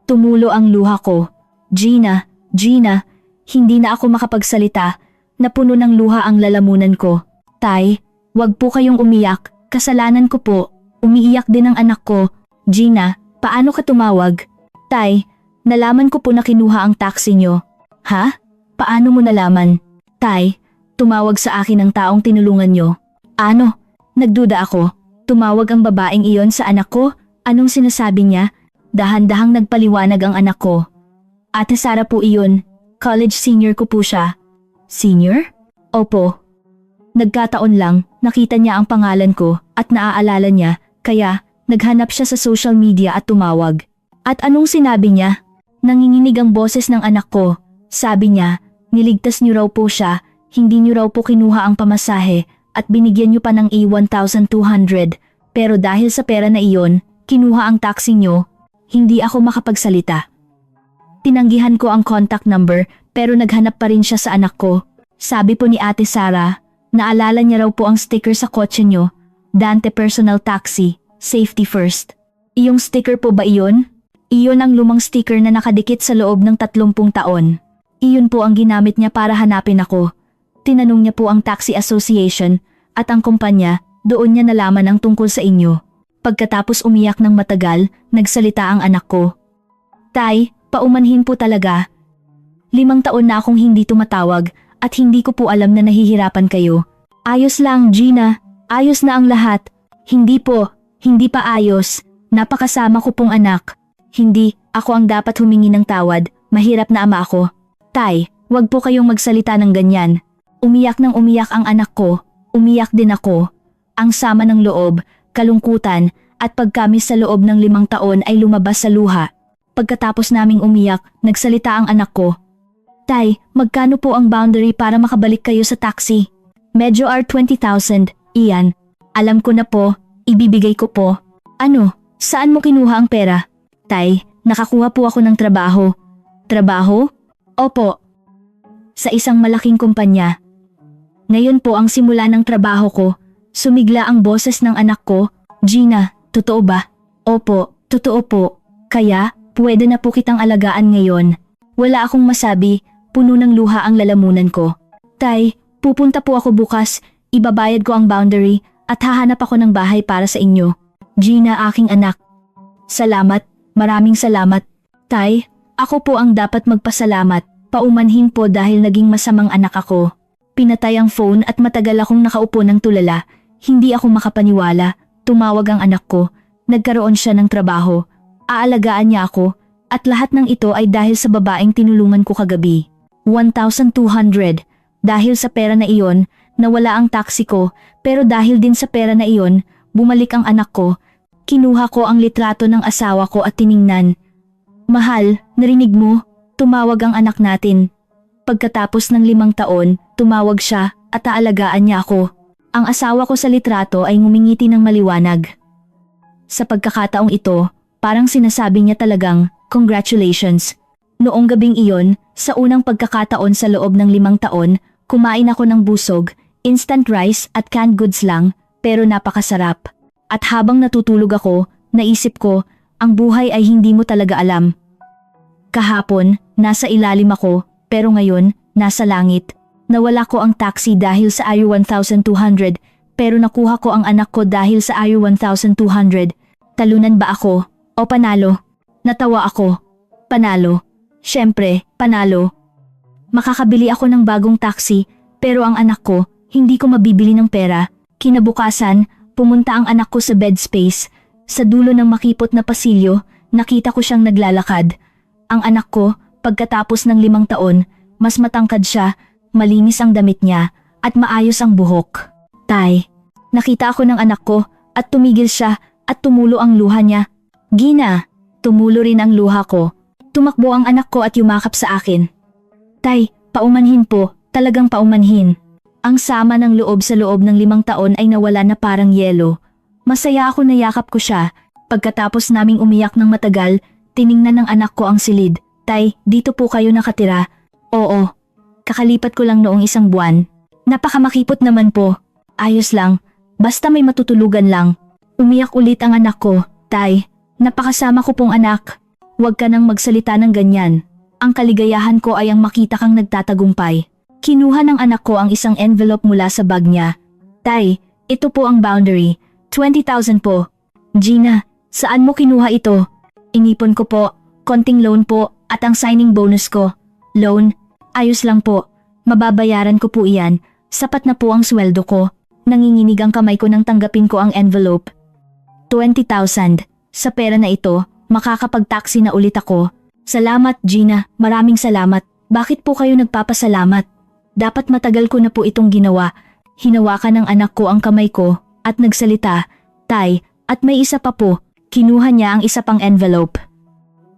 Tumulo ang luha ko. Gina, Gina, hindi na ako makapagsalita. Napuno ng luha ang lalamunan ko. Tay, wag po kayong umiyak. Kasalanan ko po. Umiiyak din ang anak ko. Gina, paano ka tumawag? Tay, nalaman ko po na kinuha ang taxi nyo. Ha? Paano mo nalaman? Tay, tumawag sa akin ang taong tinulungan nyo. Ano? Nagduda ako. Tumawag ang babaeng iyon sa anak ko. Anong sinasabi niya? Dahan-dahang nagpaliwanag ang anak ko. Ate Sara po iyon. College senior ko po siya. Senior? Opo. Nagkataon lang, nakita niya ang pangalan ko at naaalala niya, kaya naghanap siya sa social media at tumawag. At anong sinabi niya? Nanginginig ang boses ng anak ko. Sabi niya, niligtas niyo raw po siya, hindi niyo raw po kinuha ang pamasahe at binigyan niyo pa ng E1,200. Pero dahil sa pera na iyon, kinuha ang taxi niyo, hindi ako makapagsalita. Tinanggihan ko ang contact number pero naghanap pa rin siya sa anak ko. Sabi po ni Ate Sara, naalala niya raw po ang sticker sa kotse niyo, Dante Personal Taxi, Safety First. Iyong sticker po ba iyon? Iyon ang lumang sticker na nakadikit sa loob ng 30 taon. Iyon po ang ginamit niya para hanapin ako. Tinanong niya po ang Taxi Association at ang kumpanya, doon niya nalaman ang tungkol sa inyo. Pagkatapos umiyak ng matagal, nagsalita ang anak ko. Tay, paumanhin po talaga. 5 taon na akong hindi tumatawag at hindi ko po alam na nahihirapan kayo. Ayos lang, Gina. Ayos na ang lahat. Hindi po, hindi pa ayos. Napakasama ko pong anak. Hindi, ako ang dapat humingi ng tawad. Mahirap na ama ako. Tay, wag po kayong magsalita ng ganyan. Umiyak nang umiyak ang anak ko. Umiyak din ako. Ang sama ng loob, kalungkutan, at pagkamis sa loob ng 5 taon ay lumabas sa luha. Pagkatapos naming umiyak, nagsalita ang anak ko. Tay, magkano po ang boundary para makabalik kayo sa taxi? Medyo are 20,000, iyan. Alam ko na po, ibibigay ko po. Ano, saan mo kinuha ang pera? Tay, nakakuha po ako ng trabaho. Trabaho? Opo. Sa isang malaking kumpanya. Ngayon po ang simula ng trabaho ko. Sumigla ang boses ng anak ko. Gina, totoo ba? Opo, totoo po. Kaya, pwede na po kitang alagaan ngayon. Wala akong masabi, puno ng luha ang lalamunan ko. Tay, pupunta po ako bukas, ibabayad ko ang boundary at hahanap ako ng bahay para sa inyo. Gina, aking anak. Salamat, maraming salamat. Tay, ako po ang dapat magpasalamat. Paumanhin po dahil naging masamang anak ako. Pinatay ang phone at matagal akong nakaupo ng tulala. Hindi ako makapaniwala. Tumawag ang anak ko. Nagkaroon siya ng trabaho. Aalagaan niya ako. At lahat ng ito ay dahil sa babaeng tinulungan ko kagabi. 1,200. Dahil sa pera na iyon, nawala ang taxi ko. Pero dahil din sa pera na iyon, bumalik ang anak ko. Kinuha ko ang litrato ng asawa ko at tiningnan. Mahal, narinig mo? Tumawag ang anak natin. Pagkatapos ng 5 taon, tumawag siya at aalagaan niya ako. Ang asawa ko sa litrato ay ngumingiti ng maliwanag. Sa pagkakataong ito, parang sinasabi niya talagang, congratulations. Noong gabing iyon, sa unang pagkakataon sa loob ng 5 taon, kumain ako ng busog, instant rice at canned goods lang, pero napakasarap. At habang natutulog ako, naisip ko, ang buhay ay hindi mo talaga alam. Kahapon, nasa ilalim ako, pero ngayon, nasa langit. Nawala ko ang taxi dahil sa Air 1,200, pero nakuha ko ang anak ko dahil sa Air 1,200. Talunan ba ako? O panalo? Natawa ako. Panalo. Siyempre, panalo. Makakabili ako ng bagong taxi, pero ang anak ko, hindi ko mabibili ng pera. Kinabukasan, pumunta ang anak ko sa bed space. Sa dulo ng makipot na pasilyo, nakita ko siyang naglalakad. Ang anak ko, pagkatapos ng 5 taon, mas matangkad siya, malinis ang damit niya, at maayos ang buhok. Tay, nakita ako ng anak ko, at tumigil siya, at tumulo ang luha niya. Gina, tumulo rin ang luha ko. Tumakbo ang anak ko at yumakap sa akin. Tay, paumanhin po, talagang paumanhin. Ang sama ng loob sa loob ng 5 taon ay nawala na parang yelo. Masaya ako na yakap ko siya. Pagkatapos naming umiyak ng matagal, tiningnan ng anak ko ang silid. Tay, dito po kayo nakatira. Oo. Kakalipat ko lang noong 1 buwan. Napakamakipot naman po. Ayos lang. Basta may matutulugan lang. Umiyak ulit ang anak ko. Tay, napakasama ko pong anak. Huwag ka nang magsalita ng ganyan. Ang kaligayahan ko ay ang makita kang nagtatagumpay. Kinuha ng anak ko ang isang envelope mula sa bag niya. Tay, ito po ang boundary. 20,000 po. Gina, saan mo kinuha ito? Inipon ko po, konting loan po, at ang signing bonus ko. Loan? Ayos lang po. Mababayaran ko po iyan. Sapat na po ang sweldo ko. Nanginginig ang kamay ko nang tanggapin ko ang envelope. 20,000. Sa pera na ito, makakapag-taxi na ulit ako. Salamat, Gina. Maraming salamat. Bakit po kayo nagpapasalamat? Dapat matagal ko na po itong ginawa. Hinawakan ng anak ko ang kamay ko at nagsalita. Tay, at may isa pa po. Kinuha niya ang isa pang envelope.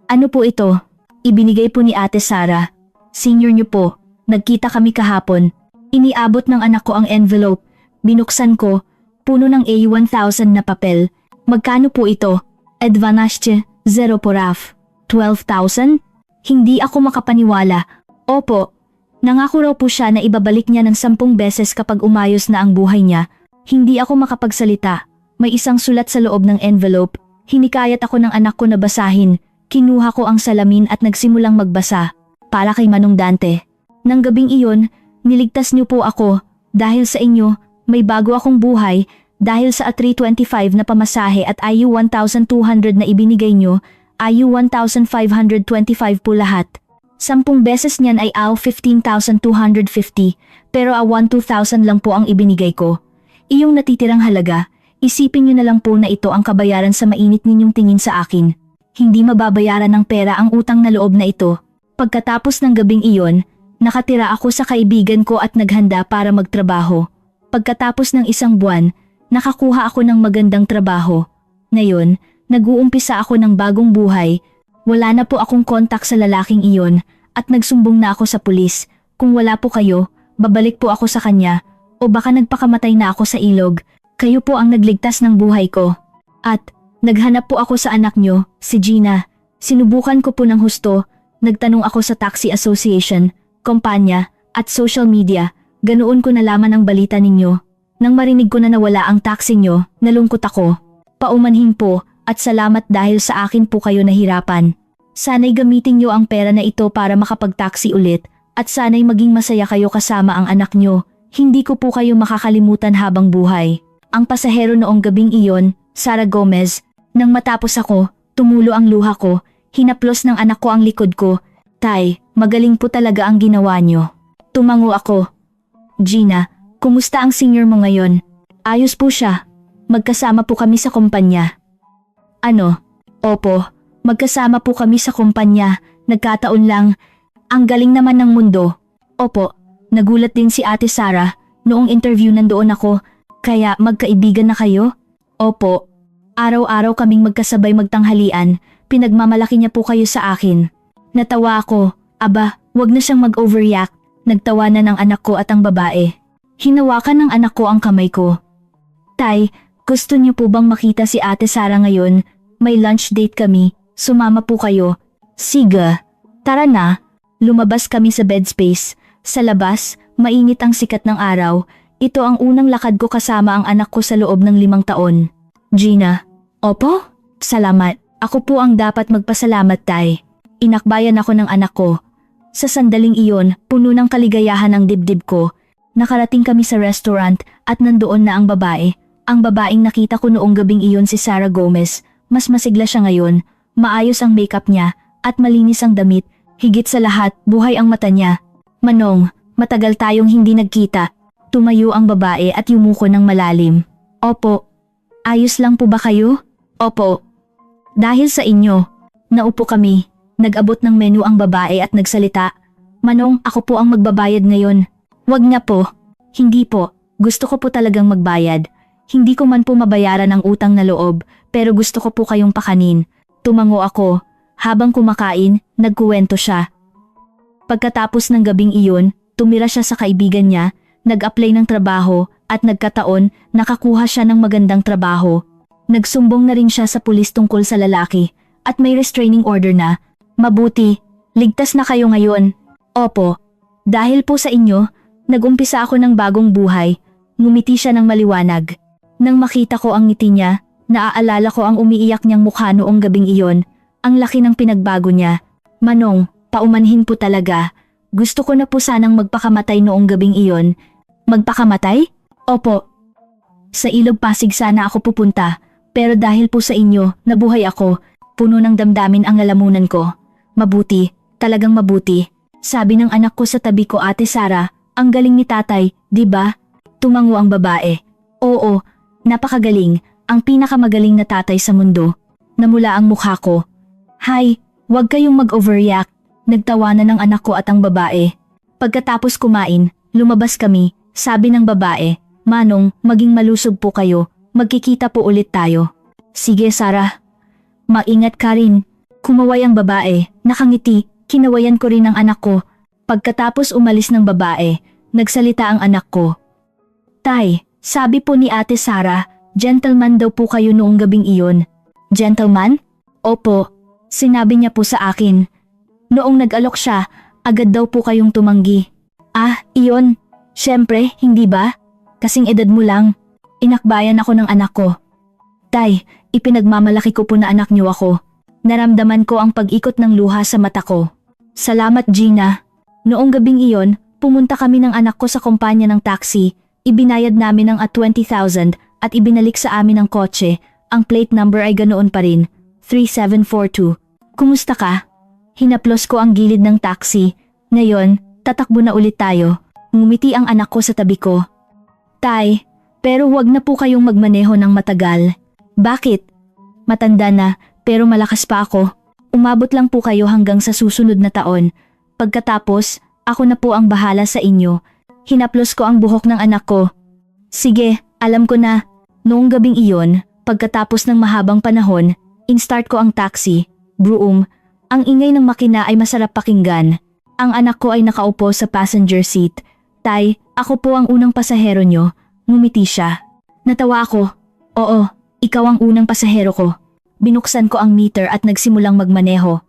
Ano po ito? Ibinigay po ni Ate Sara. Senior niyo po. Nagkita kami kahapon. Iniabot ng anak ko ang envelope. Binuksan ko. Puno ng A1,000 na papel. Magkano po ito? Advantage, 0 po Raf. 12,000? Hindi ako makapaniwala. Opo. Nangako raw po siya na ibabalik niya ng 10 beses kapag umayos na ang buhay niya. Hindi ako makapagsalita. May isang sulat sa loob ng envelope. Hinikayat ako ng anak ko na basahin. Kinuha ko ang salamin at nagsimulang magbasa. Para kay Manong Dante. Nang gabing iyon, niligtas niyo po ako. Dahil sa inyo, may bago akong buhay. Dahil sa 325 na pamasahe at IU 1,200 na ibinigay niyo, IU 1,525 po lahat. 10 beses niyan ay AU 15,250, pero AU 2,000 lang po ang ibinigay ko. Iyong natitirang halaga, isipin niyo na lang po na ito ang kabayaran sa mainit ninyong tingin sa akin. Hindi mababayaran ng pera ang utang na loob na ito. Pagkatapos ng gabing iyon, nakatira ako sa kaibigan ko at naghanda para magtrabaho. Pagkatapos ng 1 buwan, nakakuha ako ng magandang trabaho. Ngayon, nag-uumpisa ako ng bagong buhay. Wala na po akong kontak sa lalaking iyon at nagsumbong na ako sa pulis. Kung wala po kayo, babalik po ako sa kanya o baka nagpakamatay na ako sa ilog. Kayo po ang nagligtas ng buhay ko. At naghanap po ako sa anak nyo, si Gina. Sinubukan ko po ng husto. Nagtanong ako sa Taxi Association, kumpanya at social media. Ganoon ko nalaman ang balita ninyo. Nang marinig ko na nawala ang taxi nyo, nalungkot ako. Paumanhin po at salamat dahil sa akin po kayo nahirapan. Sana'y gamitin nyo ang pera na ito para makapag-taxi ulit At sana'y maging masaya kayo kasama ang anak nyo. Hindi ko po kayo makakalimutan habang buhay. Ang pasahero noong gabing iyon, Sara Gomez. Nang matapos ako, tumulo ang luha ko. Hinaplos ng anak ko ang likod ko. Tay, magaling po talaga ang ginawa nyo. Tumango ako. Gina, kumusta ang senior mo ngayon? Ayos po siya. Magkasama po kami sa kumpanya. Ano? Opo, magkasama po kami sa kumpanya. Nagkataon lang. Ang galing naman ng mundo. Opo, nagulat din si Ate Sara. Noong interview nandoon ako. Kaya magkaibigan na kayo? Opo. Araw-araw kaming magkasabay magtanghalian. Pinagmamalaki niya po kayo sa akin. Natawa ako. Aba, wag na siyang mag-overreact. Nagtawanan ng anak ko at ang babae. Hinawakan ng anak ko ang kamay ko. Tay, gusto niyo po bang makita si Ate Sara ngayon? May lunch date kami. Sumama po kayo. Sige. Tara na. Lumabas kami sa bed space. Sa labas, mainit ang sikat ng araw. Ito ang unang lakad ko kasama ang anak ko sa loob ng 5 taon. Gina. Opo? Salamat. Ako po ang dapat magpasalamat, Tay. Inakbayan ako ng anak ko. Sa sandaling iyon, puno ng kaligayahan ang dibdib ko. Nakarating kami sa restaurant at nandoon na ang babae. Ang babaeng nakita ko noong gabing iyon si Sara Gomez. Mas masigla siya ngayon. Maayos ang makeup niya at malinis ang damit. Higit sa lahat, buhay ang mata niya. Manong, matagal tayong hindi nagkita. Tumayo ang babae at yumuko ng malalim. Opo. Ayos lang po ba kayo? Opo. Dahil sa inyo, naupo kami. Nag-abot ng menu ang babae at nagsalita. Manong, ako po ang magbabayad ngayon. Wag na po. Hindi po. Gusto ko po talagang magbayad. Hindi ko man po mabayaran ang utang na loob, pero gusto ko po kayong pakanin. Tumango ako. Habang kumakain, nagkuwento siya. Pagkatapos ng gabing iyon, tumira siya sa kaibigan niya, nag-apply ng trabaho at nagkataon nakakuha siya ng magandang trabaho. Nagsumbong na rin siya sa pulis tungkol sa lalaki at may restraining order na. Mabuti, ligtas na kayo ngayon. Opo, dahil po sa inyo, nag-umpisa ako ng bagong buhay. Ngumiti siya ng maliwanag. Nang makita ko ang ngiti niya, naaalala ko ang umiiyak niyang mukha noong gabing iyon. Ang laki ng pinagbago niya. Manong, paumanhin po talaga. Gusto ko na po sanang magpakamatay noong gabing iyon. Magpakamatay? Opo. Sa Ilog Pasig sana ako pupunta, pero dahil po sa inyo, nabuhay ako. Puno ng damdamin ang lalamunan ko. Mabuti, talagang mabuti. Sabi ng anak ko sa tabi ko, Ate Sara, ang galing ni tatay, di ba? Tumango ang babae. Oo, napakagaling, ang pinakamagaling na tatay sa mundo. Namula ang mukha ko. Hay, wag kayong mag-overreact. Nagtawanan ng anak ko at ang babae. Pagkatapos kumain, lumabas kami. Sabi ng babae, Manong, maging malusog po kayo. Magkikita po ulit tayo. Sige, Sara. Maingat ka rin. Kumaway ang babae, nakangiti, kinawayan ko rin ang anak ko. Pagkatapos umalis ng babae, nagsalita ang anak ko. Tay, sabi po ni Ate Sara, gentleman daw po kayo noong gabing iyon. Gentleman? Opo, sinabi niya po sa akin. Noong nag-alok siya, agad daw po kayong tumanggi. Ah, iyon. Siyempre, hindi ba? Kasing edad mo lang. Inakbayan ako ng anak ko. Tay, ipinagmamalaki ko po na anak niyo ako. Naramdaman ko ang pag-ikot ng luha sa mata ko. Salamat, Gina. Noong gabing iyon, pumunta kami ng anak ko sa kumpanya ng taxi. Ibinayad namin ang at 20,000 at ibinalik sa amin ang kotse. Ang plate number ay ganoon pa rin, 3742. Kumusta ka? Hinaplos ko ang gilid ng taxi. Ngayon, tatakbo na ulit tayo. Ngumiti ang anak ko sa tabi ko. Tay, pero huwag na po kayong magmaneho ng matagal. Bakit? Matanda na, pero malakas pa ako. Umabot lang po kayo hanggang sa susunod na taon. Pagkatapos, ako na po ang bahala sa inyo. Hinaplos ko ang buhok ng anak ko. Sige, alam ko na. Noong gabing iyon, pagkatapos ng mahabang panahon, in-start ko ang taxi. Broom. Ang ingay ng makina ay masarap pakinggan. Ang anak ko ay nakaupo sa passenger seat. Tay, ako po ang unang pasahero nyo. Ngumiti siya. Natawa ako. Oo, ikaw ang unang pasahero ko. Binuksan ko ang meter at nagsimulang magmaneho.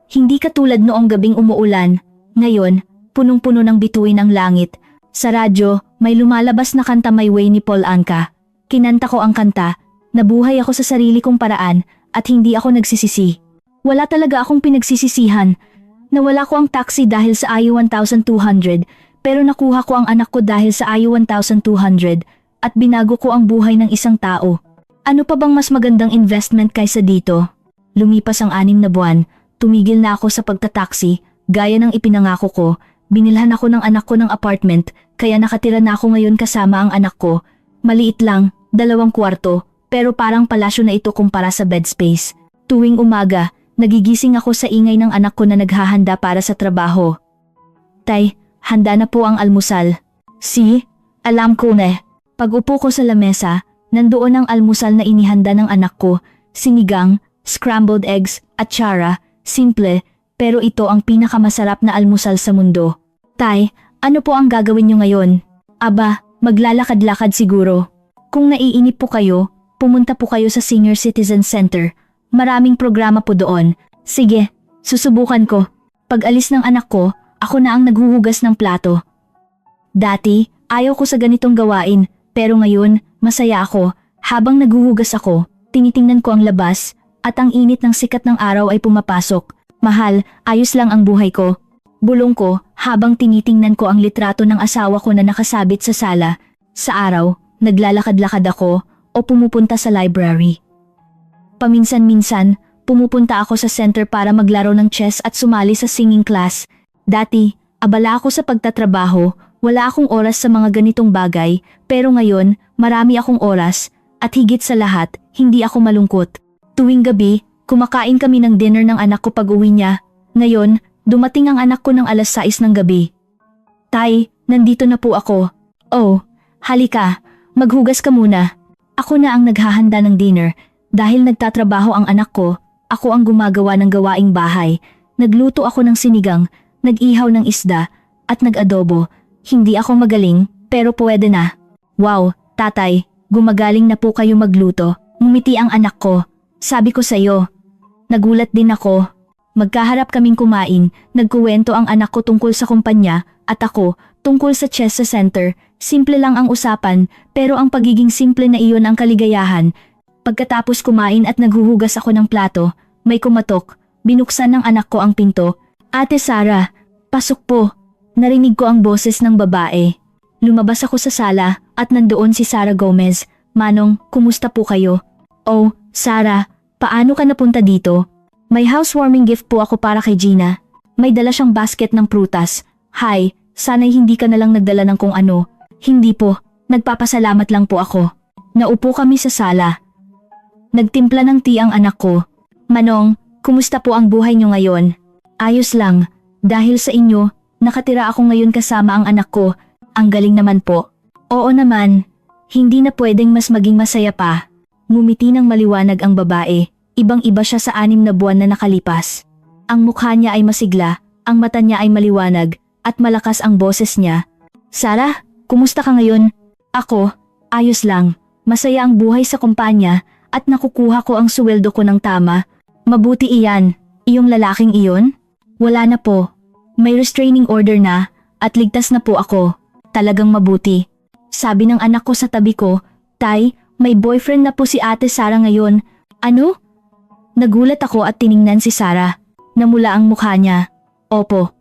Hindi katulad noong gabing umuulan. Ngayon, punong-puno ng bituin ang langit. Sa radyo, may lumalabas na kanta My Way ni Paul Anka. Kinanta ko ang kanta. Nabuhay ako sa sarili kong paraan at hindi ako nagsisisi. Wala talaga akong pinagsisisihan. Nawala ko ang taxi dahil sa IU 1200, pero nakuha ko ang anak ko dahil sa IU 1200 at binago ko ang buhay ng isang tao. Ano pa bang mas magandang investment kaysa dito? Lumipas ang 6 na buwan, tumigil na ako sa pagtataksi, gaya ng ipinangako ko, binilhan ako ng anak ko ng apartment, kaya nakatira na ako ngayon kasama ang anak ko. Maliit lang, 2 kwarto, pero parang palasyo na ito kumpara sa bed space. Tuwing umaga, nagigising ako sa ingay ng anak ko na naghahanda para sa trabaho. Tay, handa na po ang almusal. Si, alam ko na. Pag-upo ko sa lamesa, nandoon ang almusal na inihanda ng anak ko, sinigang, scrambled eggs, at atsara, simple, pero ito ang pinakamasarap na almusal sa mundo. Tay, ano po ang gagawin niyo ngayon? Aba, maglalakad-lakad siguro. Kung naiinip po kayo, pumunta po kayo sa Senior Citizen Center. Maraming programa po doon. Sige, susubukan ko. Pag alis ng anak ko, ako na ang naghuhugas ng plato. Dati, ayaw ko sa ganitong gawain, pero ngayon, masaya ako. Habang naghuhugas ako, tinitingnan ko ang labas, at ang init ng sikat ng araw ay pumapasok. Mahal, ayos lang ang buhay ko. Bulong ko, habang tinitingnan ko ang litrato ng asawa ko na nakasabit sa sala. Sa araw, naglalakad-lakad ako, o pumupunta sa library. Paminsan-minsan, pumupunta ako sa center para maglaro ng chess at sumali sa singing class. Dati, abala ako sa pagtatrabaho, wala akong oras sa mga ganitong bagay, pero ngayon, marami akong oras, at higit sa lahat, hindi ako malungkot. Tuwing gabi, kumakain kami ng dinner ng anak ko pag uwi niya. Ngayon, dumating ang anak ko ng 6:00 ng gabi. Tay, nandito na po ako. Oh, halika, maghugas ka muna. Ako na ang naghahanda ng dinner. Dahil nagtatrabaho ang anak ko, ako ang gumagawa ng gawaing bahay. Nagluto ako ng sinigang, nag-ihaw ng isda, at nag-adobo. Hindi ako magaling, pero pwede na. Wow, tatay, gumagaling na po kayo magluto. Ngumiti ang anak ko. Sabi ko sa'yo. Nagulat din ako. Magkaharap kaming kumain, nagkuwento ang anak ko tungkol sa kumpanya, at ako, tungkol sa chess sa center. Simple lang ang usapan, pero ang pagiging simple na iyon ang kaligayahan. Pagkatapos kumain at naghuhugas ako ng plato, may kumatok. Binuksan ng anak ko ang pinto. Ate Sara, pasok po. Narinig ko ang boses ng babae. Lumabas ako sa sala at nandoon si Sara Gomez. Manong, kumusta po kayo? Oh, Sara, paano ka napunta dito? May housewarming gift po ako para kay Gina. May dala siyang basket ng prutas. Hi, sana'y hindi ka nalang nagdala ng kung ano. Hindi po, nagpapasalamat lang po ako. Naupo kami sa sala. Nagtimpla ng tea ang anak ko. Manong, kumusta po ang buhay niyo ngayon? Ayos lang. Dahil sa inyo, nakatira ako ngayon kasama ang anak ko. Ang galing naman po. Oo naman. Hindi na pwedeng mas maging masaya pa. Ngumiti ng maliwanag ang babae. Ibang-iba siya sa 6 na buwan na nakalipas. Ang mukha niya ay masigla, ang mata niya ay maliwanag, at malakas ang boses niya. Sara, kumusta ka ngayon? Ako, ayos lang. Masaya ang buhay sa kumpanya, at nakukuha ko ang suweldo ko ng tama. Mabuti iyan. Iyong lalaking iyon? Wala na po. May restraining order na, at ligtas na po ako. Talagang mabuti. Sabi ng anak ko sa tabi ko, Tay, may boyfriend na po si Ate Sara ngayon. Ano? Nagulat ako at tiningnan si Sara. Namula ang mukha niya. Opo.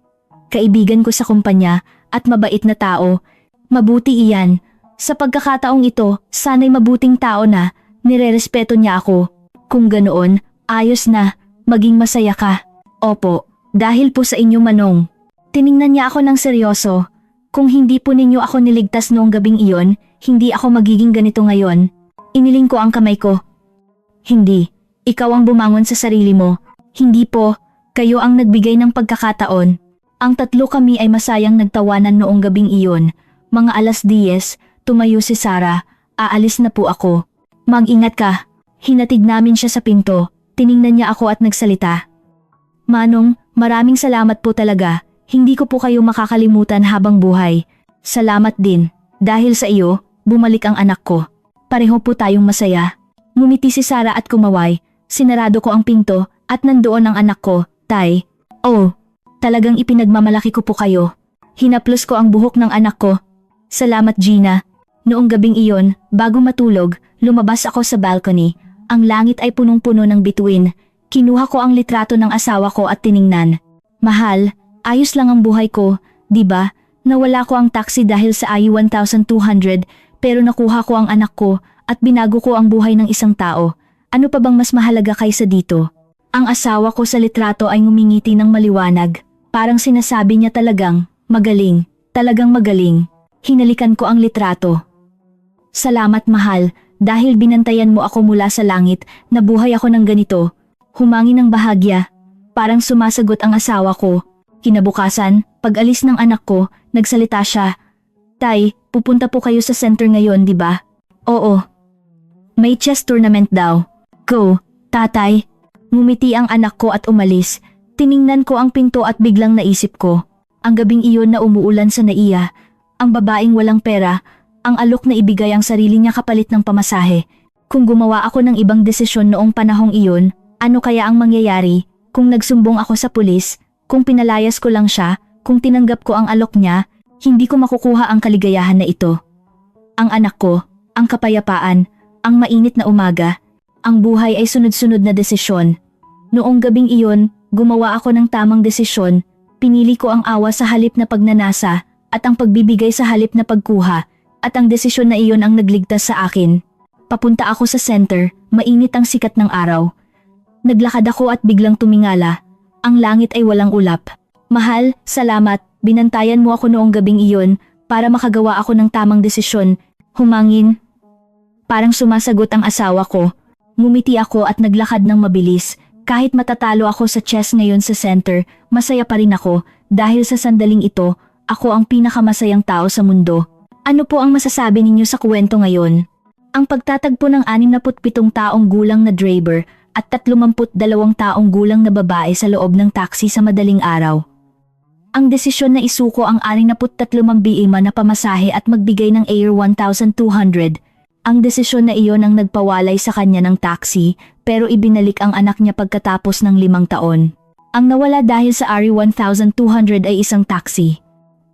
Kaibigan ko sa kumpanya, at mabait na tao. Mabuti iyan. Sa pagkakataong ito, sana'y mabuting tao na. Nirerespeto niya ako. Kung ganoon, ayos na, maging masaya ka. Opo, dahil po sa inyo Manong. Tiningnan niya ako ng seryoso. Kung hindi po ninyo ako niligtas noong gabing iyon, hindi ako magiging ganito ngayon. Iniling ko ang kamay ko. Hindi, ikaw ang bumangon sa sarili mo. Hindi po, kayo ang nagbigay ng pagkakataon. Ang 3 kami ay masayang nagtawanan noong gabing iyon. Mga 10:00, tumayo si Sara. Aalis na po ako. Mag-ingat ka. Hinatid namin siya sa pinto. Tiningnan niya ako at nagsalita. Manong, maraming salamat po talaga. Hindi ko po kayo makakalimutan habang buhay. Salamat din. Dahil sa iyo, bumalik ang anak ko. Pareho po tayong masaya. Ngumiti si Sara at kumaway. Sinarado ko ang pinto at nandoon ang anak ko, Tay. Oh, talagang ipinagmamalaki ko po kayo. Hinaplos ko ang buhok ng anak ko. Salamat Gina. Noong gabing iyon, bago matulog, lumabas ako sa balcony. Ang langit ay punong-puno ng bituin. Kinuha ko ang litrato ng asawa ko at tiningnan. Mahal, ayos lang ang buhay ko, di ba? Nawala ko ang taxi dahil sa IU 1,200 pero nakuha ko ang anak ko at binago ko ang buhay ng isang tao. Ano pa bang mas mahalaga kaysa dito? Ang asawa ko sa litrato ay ngumingiti ng maliwanag. Parang sinasabi niya talagang, magaling, talagang magaling. Hinalikan ko ang litrato. Salamat mahal, dahil binantayan mo ako mula sa langit, nabuhay ako ng ganito. Humangin ng bahagya. Parang sumasagot ang asawa ko. Kinabukasan, pag-alis ng anak ko, nagsalita siya. Tay, pupunta po kayo sa center ngayon, di ba? Oo. May chess tournament daw. Go, tatay. Ngumiti ang anak ko at umalis. Tiningnan ko ang pinto at biglang naisip ko. Ang gabing iyon na umuulan sa naiya. Ang babaeng walang pera. Ang alok na ibigay ang sarili niya kapalit ng pamasahe. Kung gumawa ako ng ibang desisyon noong panahong iyon, ano kaya ang mangyayari? Kung nagsumbong ako sa pulis, kung pinalayas ko lang siya, kung tinanggap ko ang alok niya, hindi ko makukuha ang kaligayahan na ito. Ang anak ko, ang kapayapaan, ang mainit na umaga, ang buhay ay sunod-sunod na desisyon. Noong gabing iyon, gumawa ako ng tamang desisyon, pinili ko ang awa sa halip na pagnanasa at ang pagbibigay sa halip na pagkuha at ang desisyon na iyon ang nagligtas sa akin. Papunta ako sa center, mainit ang sikat ng araw. Naglakad ako at biglang tumingala. Ang langit ay walang ulap. Mahal, salamat, binantayan mo ako noong gabing iyon para makagawa ako ng tamang desisyon. Humangin. Parang sumasagot ang asawa ko. Ngumiti ako at naglakad ng mabilis. Kahit matatalo ako sa chess ngayon sa center, masaya pa rin ako dahil sa sandaling ito, ako ang pinakamasayang tao sa mundo. Ano po ang masasabi ninyo sa kwento ngayon? Ang pagtatagpo ng 67 taong gulang na driver at 32 taong gulang na babae sa loob ng taxi sa madaling araw. Ang desisyon na isuko ang 63 BMA na pamasahe at magbigay ng Air 1,200. Ang desisyon na iyon ang nagpawalay sa kanya ng taxi pero ibinalik ang anak niya pagkatapos ng 5 taon. Ang nawala dahil sa RE 1,200 ay isang taxi.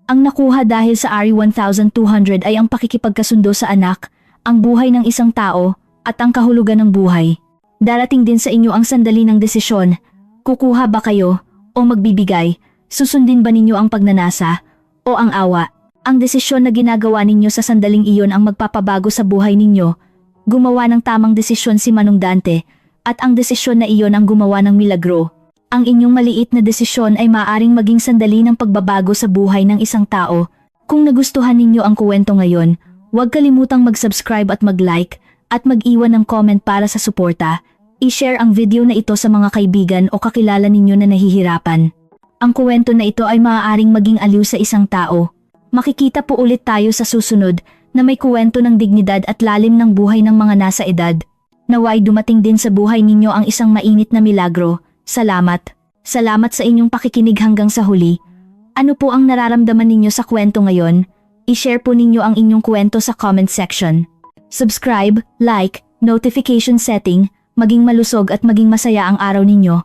Ang nakuha dahil sa RE 1,200 ay ang pakikipagkasundo sa anak, ang buhay ng isang tao, at ang kahulugan ng buhay. Darating din sa inyo ang sandali ng desisyon. Kukuha ba kayo o magbibigay? Susundin ba ninyo ang pagnanasa o ang awa? Ang desisyon na ginagawa ninyo sa sandaling iyon ang magpapabago sa buhay ninyo. Gumawa ng tamang desisyon si Manong Dante at ang desisyon na iyon ang gumawa ng milagro. Ang inyong maliit na desisyon ay maaaring maging sandali ng pagbabago sa buhay ng isang tao. Kung nagustuhan ninyo ang kwento ngayon, huwag kalimutang mag-subscribe at mag-like at mag-iwan ng comment para sa suporta. I-share ang video na ito sa mga kaibigan o kakilala ninyo na nahihirapan. Ang kwento na ito ay maaaring maging aliw sa isang tao. Makikita po ulit tayo sa susunod na may kwento ng dignidad at lalim ng buhay ng mga nasa edad. Naway dumating din sa buhay ninyo ang isang mainit na milagro. Salamat. Salamat sa inyong pakikinig hanggang sa huli. Ano po ang nararamdaman ninyo sa kwento ngayon? I-share po ninyo ang inyong kwento sa comment section. Subscribe, like, notification setting, maging malusog at maging masaya ang araw ninyo.